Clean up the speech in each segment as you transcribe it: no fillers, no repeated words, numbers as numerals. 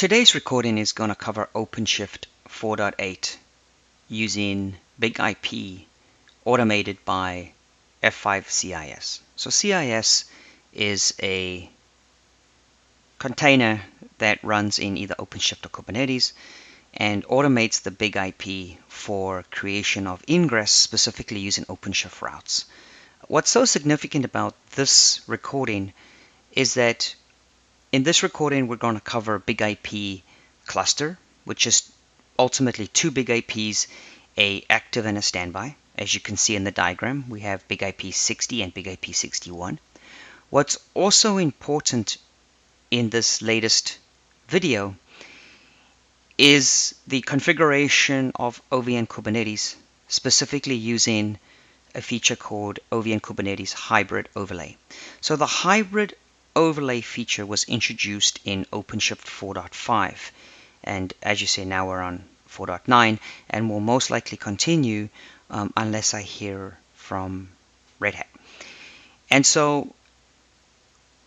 Today's recording is going to cover OpenShift 4.8 using BIG-IP automated by F5 CIS. So CIS is a container that runs in either OpenShift or Kubernetes and automates the BIG-IP for creation of ingress, specifically using OpenShift routes. What's so significant about this recording is that in this recording, we're going to cover BIG-IP cluster, which is ultimately two BIG-IPs, a active and a standby. As you can see in the diagram, we have BIG-IP 60 and BIG-IP 61. What's also important in this latest video is the configuration of OVN-Kubernetes, specifically using a feature called OVN-Kubernetes hybrid overlay. So the hybrid overlay feature was introduced in OpenShift 4.5, and as you see, now we're on 4.9 and will most likely continue unless I hear from Red Hat. And so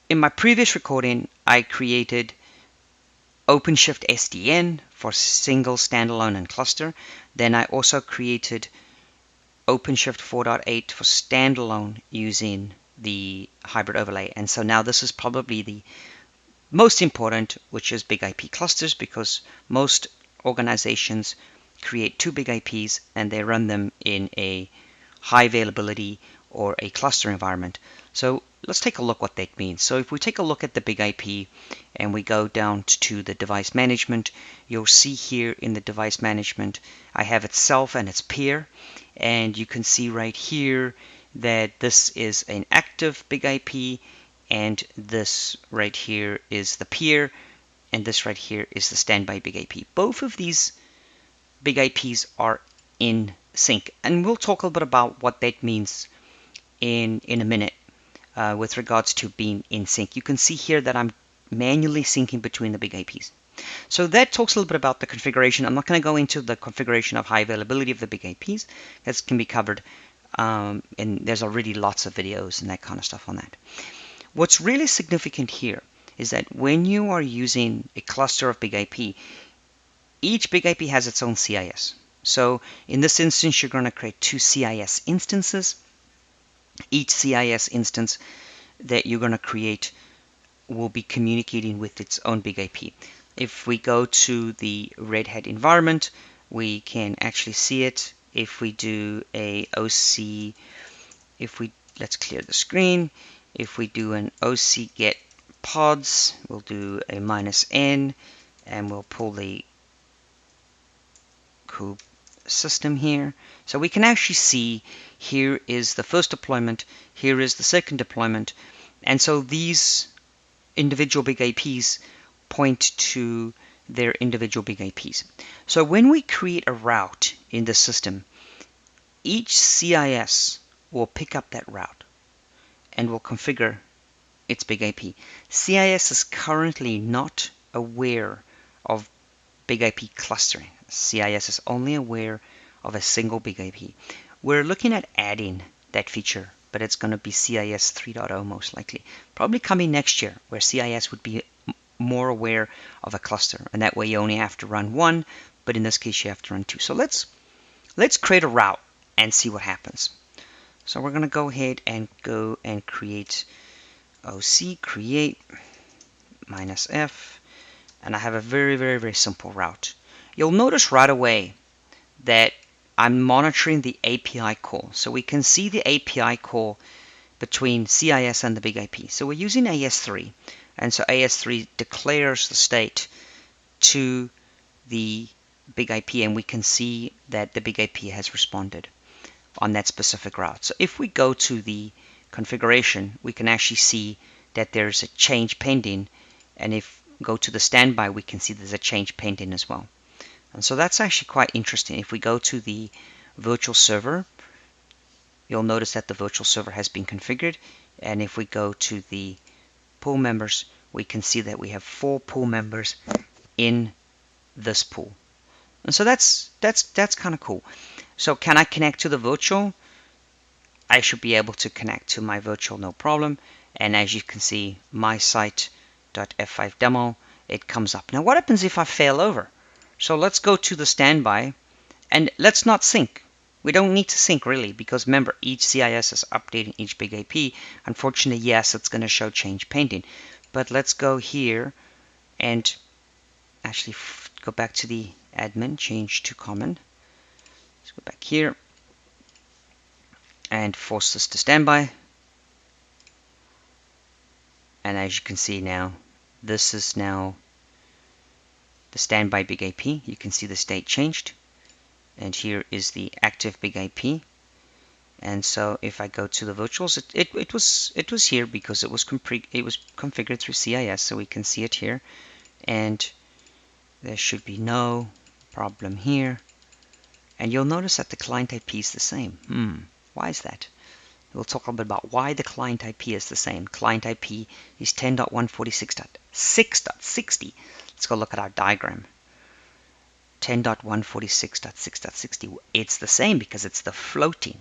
in my previous recording, I created OpenShift SDN for single, standalone, and cluster. Then I also created OpenShift 4.8 for standalone using the hybrid overlay. And so now this is probably the most important, which is BIG-IP clusters, because most organizations create two BIG-IPs and they run them in a high availability or a cluster environment. So let's take a look what that means. So if we take a look at the BIG-IP and we go down to the device management, you'll see here in the device management I have itself and its peer, and you can see right here that this is an active BIG-IP, and this right here is the peer, and this right here is the standby BIG-IP. Both of these BIG-IPs are in sync, and we'll talk a little bit about what that means in a minute with regards to being in sync. You can see here that I'm manually syncing between the BIG-IPs. So that talks a little bit about the configuration. I'm not going to go into the configuration of high availability of the BIG-IPs. That can be covered, and there's already lots of videos and that kind of stuff on that. What's really significant here is that when you are using a cluster of BIG-IP, each BIG-IP has its own CIS. So in this instance, you're going to create two CIS instances. Each CIS instance that you're going to create will be communicating with its own BIG-IP. If we go to the Red Hat environment, we can actually see it. If we do a OC, let's clear the screen. If we do an OC get pods, we'll do a -n, and we'll pull the kube system here. So we can actually see here is the first deployment, here is the second deployment, and so these individual BIG-IPs point to their individual BIG-IPs. So when we create a route in the system, each CIS will pick up that route and will configure its BIG-IP. CIS is currently not aware of BIG-IP clustering. CIS is only aware of a single BIG-IP. We're looking at adding that feature, but it's going to be CIS 3.0 most likely. Probably coming next year, where CIS would be more aware of a cluster, and that way you only have to run one, but in this case you have to run two. So let's create a route and see what happens. So we're going to go ahead and create OC create -f, and I have a very simple route. You'll notice right away that I'm monitoring the API call. So we can see the API call between CIS and the BIG-IP. So we're using AS3, and so AS3 declares the state to the BIG-IP, and we can see that the BIG-IP has responded on that specific route. So if we go to the configuration, we can actually see that there's a change pending, and if we go to the standby, we can see there's a change pending as well. And so that's actually quite interesting. If we go to the virtual server, you'll notice that the virtual server has been configured, and if we go to the pool members, we can see that we have 4 pool members in this pool. And so that's kind of cool. So can I connect to the virtual? I should be able to connect to my virtual no problem. And as you can see, my site.f5 demo it comes up. Now what happens if I fail over? So let's go to the standby, and let's not sync. We don't need to sync really, because remember, each CIS is updating each big IP. Unfortunately, yes, it's going to show change pending. But let's go here and actually go back to the admin, change to common. Let's go back here and force this to standby. And as you can see now, this is now the standby big IP. You can see the state changed. And here is the active big IP. And so if I go to the virtuals, it was here because it was configured through CIS, so we can see it here. And there should be no problem here. And you'll notice that the client IP is the same. Why is that? We'll talk a little bit about why the client IP is the same. Client IP is 10.146.6.60. Let's go look at our diagram. 10.146.6.60. It's the same because it's the floating,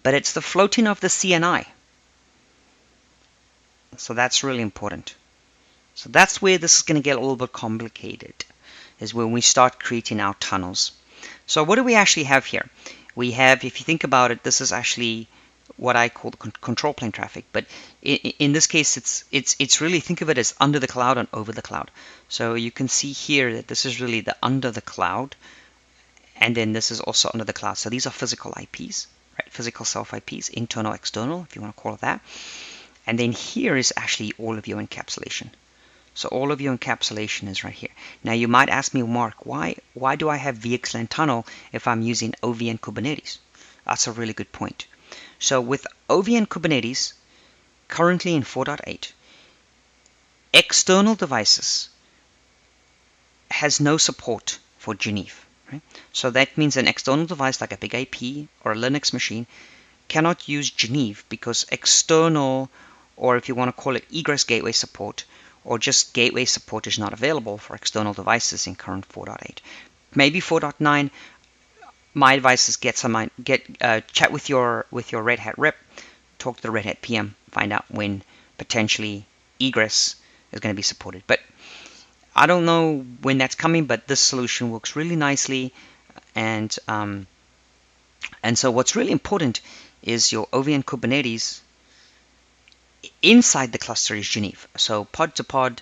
but it's the floating of the CNI. So that's really important. So that's where this is going to get a little bit complicated, is when we start creating our tunnels. So what do we actually have here? We have, if you think about it, this is actually what I call the control plane traffic, but in this case it's really, think of it as under the cloud and over the cloud. So you can see here that this is really the under the cloud, and then this is also under the cloud. So these are physical IPs, right? Physical self IPs, internal, external, if you want to call it that. And then here is actually all of your encapsulation. So all of your encapsulation is right here. Now you might ask me, Mark, why do I have VxLAN tunnel if I'm using OVN-Kubernetes? That's a really good point. So with OVN-Kubernetes, currently in 4.8, external devices has no support for Geneve. Right? So that means an external device like a big IP or a Linux machine cannot use Geneve because external, or if you want to call it egress gateway support, or just gateway support, is not available for external devices in current 4.8. Maybe 4.9. My advice is chat with your Red Hat rep, talk to the Red Hat PM, find out when potentially egress is going to be supported. But I don't know when that's coming, but this solution works really nicely. And so what's really important is your OVN-Kubernetes inside the cluster is Geneve. So pod to pod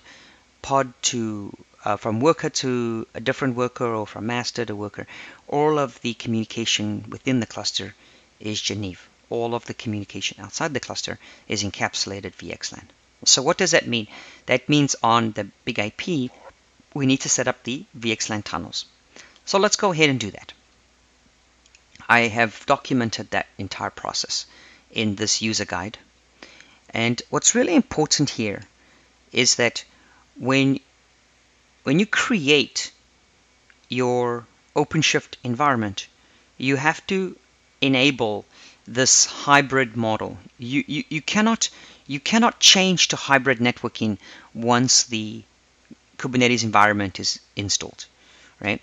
to from worker to a different worker, or from master to worker, all of the communication within the cluster is Geneve. All of the communication outside the cluster is encapsulated VxLAN. So what does that mean? That means on the big IP, we need to set up the VxLAN tunnels. So let's go ahead and do that. I have documented that entire process in this user guide. And what's really important here is that when you create your OpenShift environment, you have to enable this hybrid model. You cannot change to hybrid networking once the Kubernetes environment is installed, right?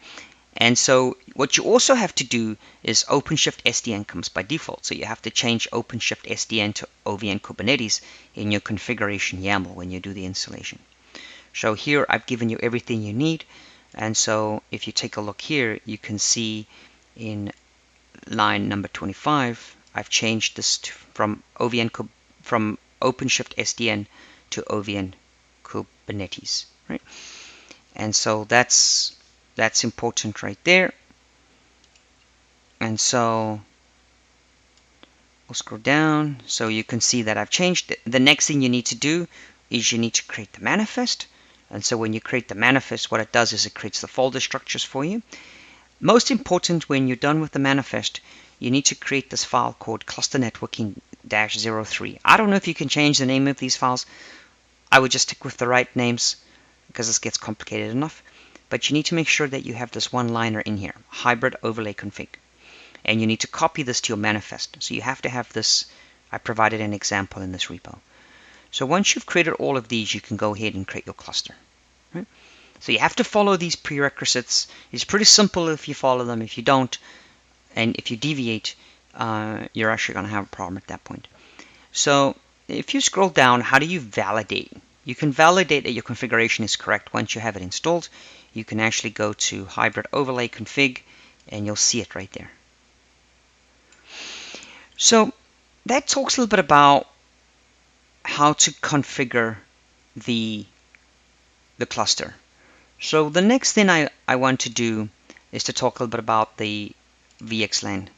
And so what you also have to do is OpenShift SDN comes by default. So you have to change OpenShift SDN to OVN-Kubernetes in your configuration YAML when you do the installation. So here I've given you everything you need. And so if you take a look here, you can see in line number 25, I've changed this from OpenShift SDN to OVN-Kubernetes, right? And so that's important right there. And so we'll scroll down. So you can see that I've changed it. The next thing you need to do is you need to create the manifest. And so when you create the manifest, what it does is it creates the folder structures for you. Most important, when you're done with the manifest, you need to create this file called cluster networking-03. I don't know if you can change the name of these files. I would just stick with the right names because this gets complicated enough. But you need to make sure that you have this one-liner in here, hybrid overlay config. And you need to copy this to your manifest. So you have to have this. I provided an example in this repo. So once you've created all of these, you can go ahead and create your cluster. Right? So you have to follow these prerequisites. It's pretty simple if you follow them. If you don't, and if you deviate, you're actually going to have a problem at that point. So if you scroll down, how do you validate You can validate that your configuration is correct once you have it installed. You can actually go to hybrid overlay config and you'll see it right there. So that talks a little bit about how to configure the cluster. So the next thing I want to do is to talk a little bit about the VxLAN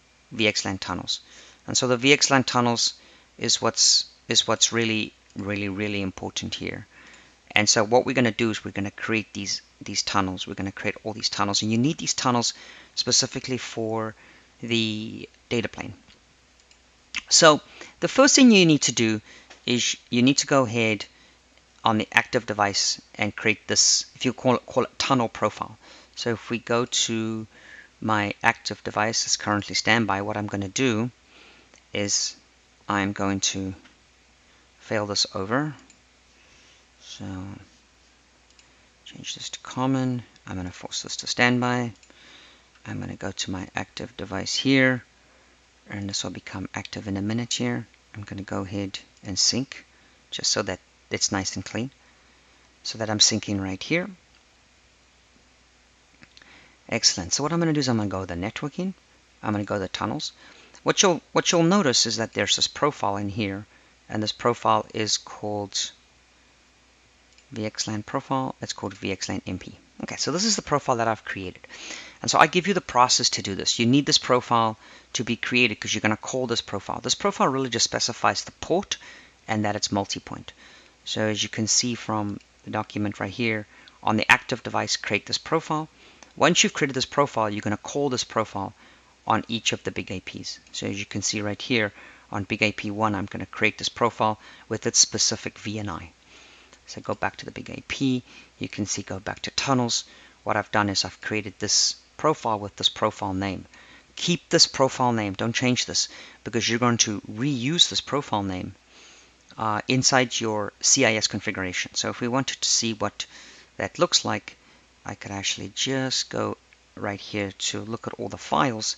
tunnels. And so the VxLAN tunnels is what's really important here. And so what we're going to do is we're going to create these tunnels. We're going to create all these tunnels, and you need these tunnels specifically for the data plane. So the first thing you need to do is you need to go ahead on the active device and create this, if you call it tunnel profile. So if we go to my active device, it's currently standby, what I'm going to do is I'm going to fail this over. So change this to common. I'm going to force this to standby. I'm going to go to my active device here, and this will become active in a minute here. I'm going to go ahead and sync just so that it's nice and clean, so that I'm syncing right here. Excellent. So what I'm going to do is I'm going to go to the networking. I'm going to go to the tunnels. What you'll notice is that there's this profile in here, and this profile is called VxLAN profile. It's called VxLAN MP. Okay, so this is the profile that I've created. And so I give you the process to do this. You need this profile to be created because you're going to call this profile. This profile really just specifies the port and that it's multi-point. So as you can see from the document right here, on the active device, create this profile. Once you've created this profile, you're going to call this profile on each of the big IPs. So as you can see right here, on big IP 1, I'm going to create this profile with its specific VNI. So go back to the big IP, you can see go back to tunnels. What I've done is I've created this profile with this profile name. Keep this profile name, don't change this, because you're going to reuse this profile name inside your CIS configuration. So if we wanted to see what that looks like, I could actually just go right here to look at all the files,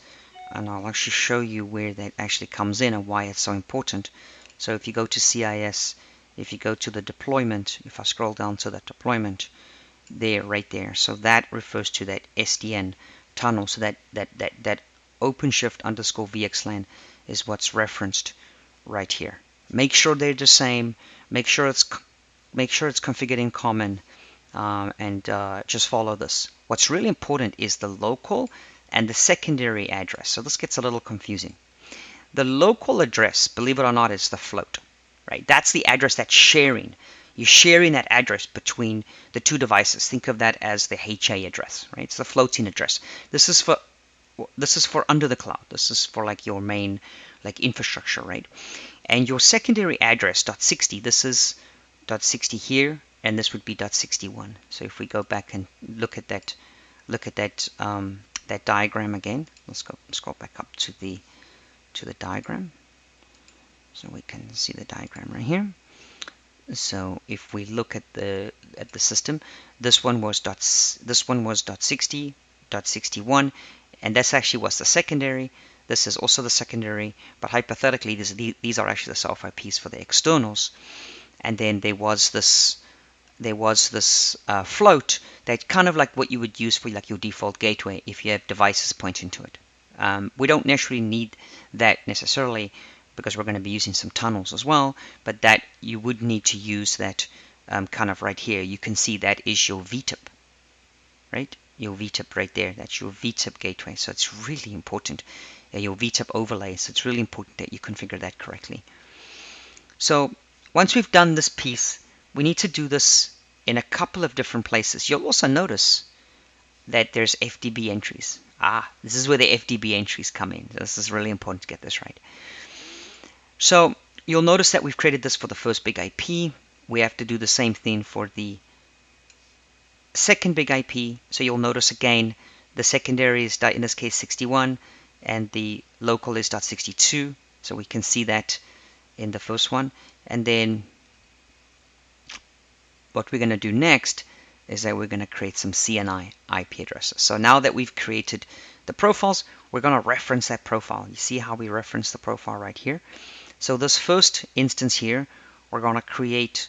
and I'll actually show you where that actually comes in and why it's so important. So if you go to CIS, if you go to the deployment, if I scroll down to that deployment, there, right there, so that refers to that SDN tunnel. So that OpenShift _ VxLAN is what's referenced right here. Make sure they're the same. Make sure it's configured in common, and just follow this. What's really important is the local and the secondary address. So this gets a little confusing. The local address, believe it or not, is the float. Right? That's the address that's sharing. You're sharing that address between the two devices. Think of that as the HA address, right? It's the floating address. This is for under the cloud. This is for like your main infrastructure, right? And your secondary address .60. This is .60 here, and this would be .61. So if we go back and look at that diagram again, let's go scroll back up to the diagram. So we can see the diagram right here. So if we look at the system, this one was .60, .61, and this actually was the secondary. This is also the secondary, but hypothetically these are actually the self IPs for the externals. And then there was this float that kind of like what you would use for like your default gateway if you have devices pointing to it. We don't necessarily need that necessarily, because we're going to be using some tunnels as well, but that you would need to use that kind of right here. You can see that is your VTIP, right? Your VTIP right there, that's your VTIP gateway. So it's really important, your VTIP overlay, so it's really important that you configure that correctly. So once we've done this piece, we need to do this in a couple of different places. You'll also notice that there's FDB entries. This is where the FDB entries come in. This is really important to get this right. So you'll notice that we've created this for the first big IP. We have to do the same thing for the second big IP. So you'll notice again, the secondary is, in this case, 61, and the local is .62. So we can see that in the first one. And then what we're going to do next is that we're going to create some CNI IP addresses. So now that we've created the profiles, we're going to reference that profile. You see how we reference the profile right here? So this first instance here, we're going to create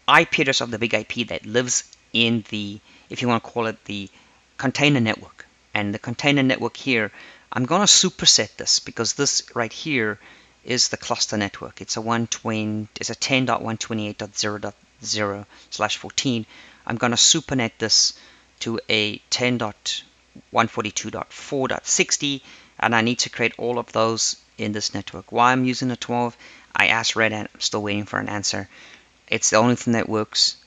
IP address of the big IP that lives in the, if you want to call it, the container network. And the container network here, I'm going to superset this because this right here is the cluster network. It's a 10.128.0.0/14. I'm going to supernet this to a 10.142.4.60, and I need to create all of those in this network. Why I'm using a 12, I asked Red Hat, I'm still waiting for an answer. It's the only thing that works.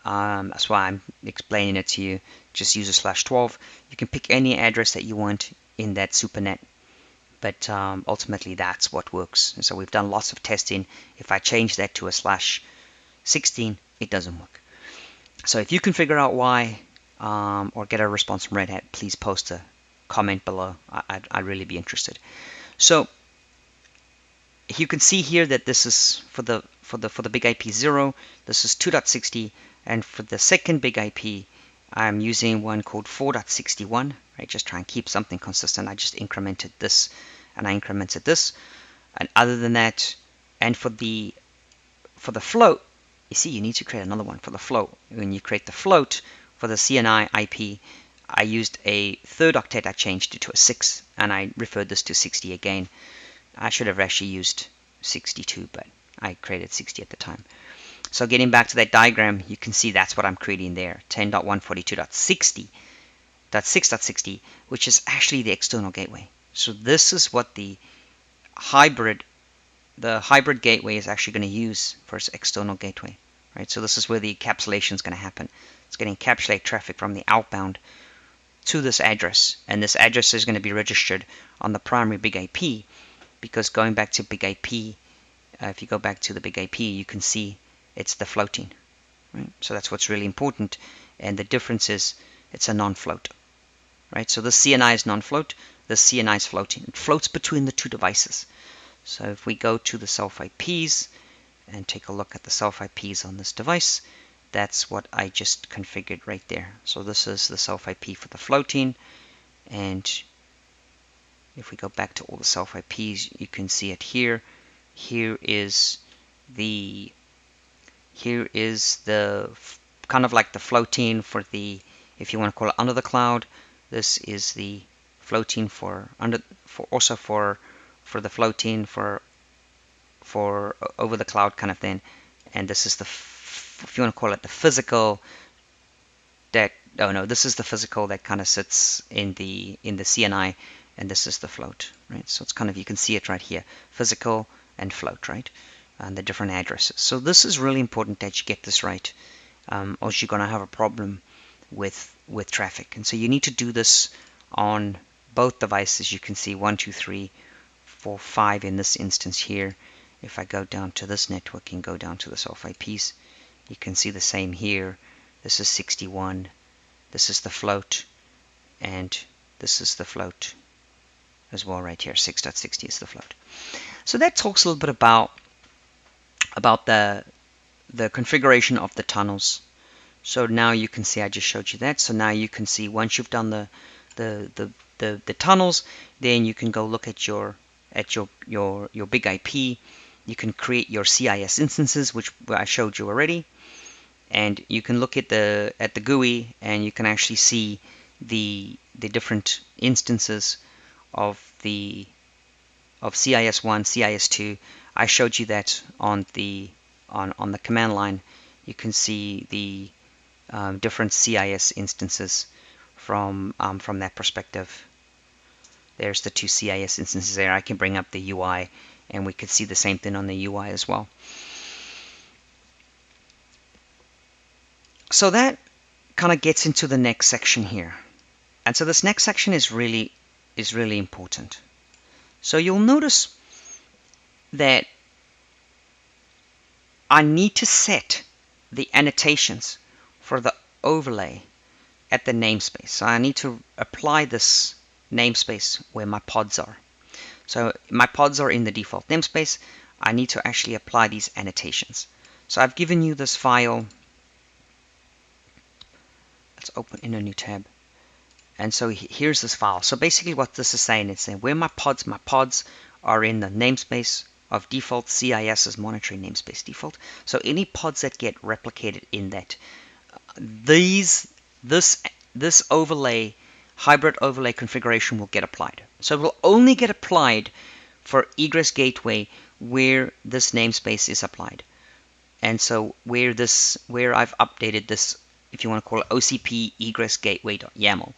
That's why I'm explaining it to you. Just use a /12. You can pick any address that you want in that supernet, but ultimately that's what works. And so we've done lots of testing. If I change that to a /16, it doesn't work. So if you can figure out why or get a response from Red Hat, please post a comment below. I'd really be interested. So you can see here that this is for the big IP 0, this is 2.60, and for the second big IP, I'm using one called 4.61. Right, just try and keep something consistent. I just incremented this, and I incremented this, and other than that, and for the float, you see, you need to create another one for the float. When you create the float for the CNI IP, I used a third octet. I changed it to a 6, and I referred this to 60 again. I should have actually used 62, but I created 60 at the time. So getting back to that diagram, you can see that's what I'm creating there, 10.142.60.6.60, which is actually the external gateway. So this is what the hybrid gateway is actually going to use for its external gateway, right? So this is where the encapsulation is going to happen. It's going to encapsulate traffic from the outbound to this address, and this address is going to be registered on the primary big IP, because going back to big IP, if you go back to the big IP, you can see it's the floating, right? So that's what's really important, and the difference is it's a non-float, right? So the CNI is non-float, the CNI is floating. It floats between the two devices. So if we go to the self IPs and take a look at the self IPs on this device, that's what I just configured right there. So this is the self IP for the floating, and if we go back to all the self IPs, you can see it here. Here is the kind of like the floating for the, if you want to call it under the cloud. This is the floating for the floating for over the cloud kind of thing, and this is the, if you want to call it the physical, that, oh no, this is the physical that kind of sits in the CNI, and this is the float, right? So it's kind of, you can see it right here, physical and float, right? And the different addresses. So this is really important that you get this right, or you're going to have a problem with traffic. And so you need to do this on both devices. You can see 1, 2, 3, 4, 5 in this instance here. If I go down to this network and go down to the self IPs, you can see the same here. This is 61. This is the float, and this is the float as well right here. 6.60 is the float. So that talks a little bit about the configuration of the tunnels. So now you can see, I just showed you that. So now you can see, once you've done the tunnels, then you can go look at your big IP. You can create your CIS instances, which I showed you already, and you can look at the GUI, and you can actually see the different instances of CIS1, CIS2. I showed you that on the command line. You can see the different CIS instances from that perspective. There's the 2 CIS instances there. I can bring up the UI, and we could see the same thing on the UI as well. So that kind of gets into the next section here. And so this next section is really important. So you'll notice that I need to set the annotations for the overlay at the namespace. So I need to apply this namespace where my pods are. So my pods are in the default namespace. I need to actually apply these annotations. So I've given you this file. Let's open in a new tab. And so here's this file. So basically what this is saying, it's saying where my pods are in the namespace of default. CIS is monitoring namespace default. So any pods that get replicated in that, this overlay, hybrid overlay configuration will get applied. So it will only get applied for egress gateway where this namespace is applied. And so where I've updated this, if you want to call it OCP egress gateway.yaml.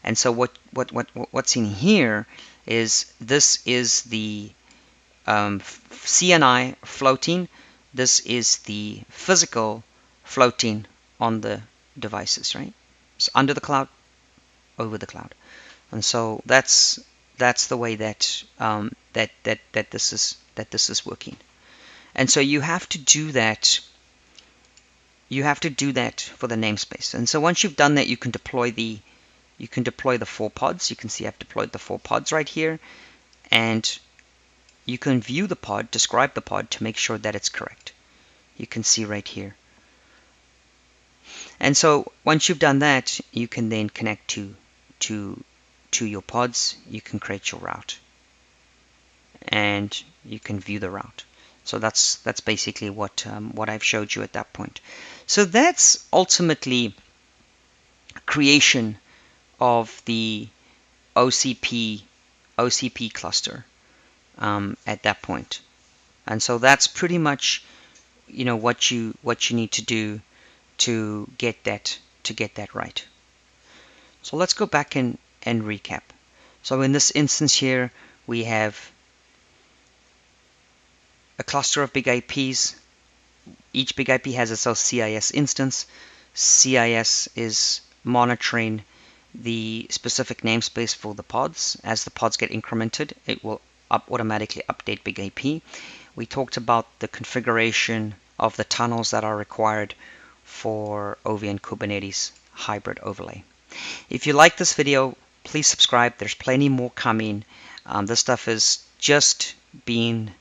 And so what's in here is this is the CNI floating. This is the physical floating on the devices, right? So under the cloud, over the cloud. And so that's the way that that this is working. And so you have to do that. You have to do that for the namespace. And so once you've done that, you can deploy the 4 pods. You can see I've deployed the 4 pods right here, and you can view the pod, describe the pod to make sure that it's correct. You can see right here. And so once you've done that, you can then connect to your pods. You can create your route, and you can view the route. So that's basically what I've showed you at that point. So that's ultimately creation of the OCP cluster at that point. And so that's pretty much what you need to do to get that right. So let's go back and recap. So in this instance here, we have a cluster of big IPs. Each big IP has its own CIS instance. CIS is monitoring the specific namespace for the pods. As the pods get incremented, it will automatically update big IP. We talked about the configuration of the tunnels that are required for OVN-Kubernetes hybrid overlay. If you like this video, please subscribe. There's plenty more coming. This stuff is just being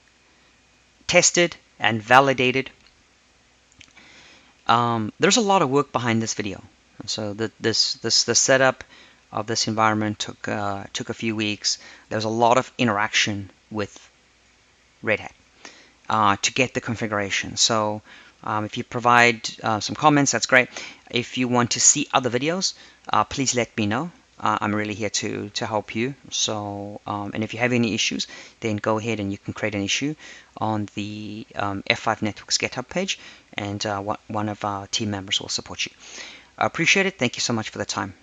tested and validated. There's a lot of work behind this video. So the setup of this environment took a few weeks. There's a lot of interaction with Red Hat to get the configuration. So if you provide some comments, that's great. If you want to see other videos, please let me know. I'm really here to help you. So and if you have any issues, then go ahead and you can create an issue on the F5 Networks GitHub page, and one of our team members will support you. I appreciate it. Thank you so much for the time.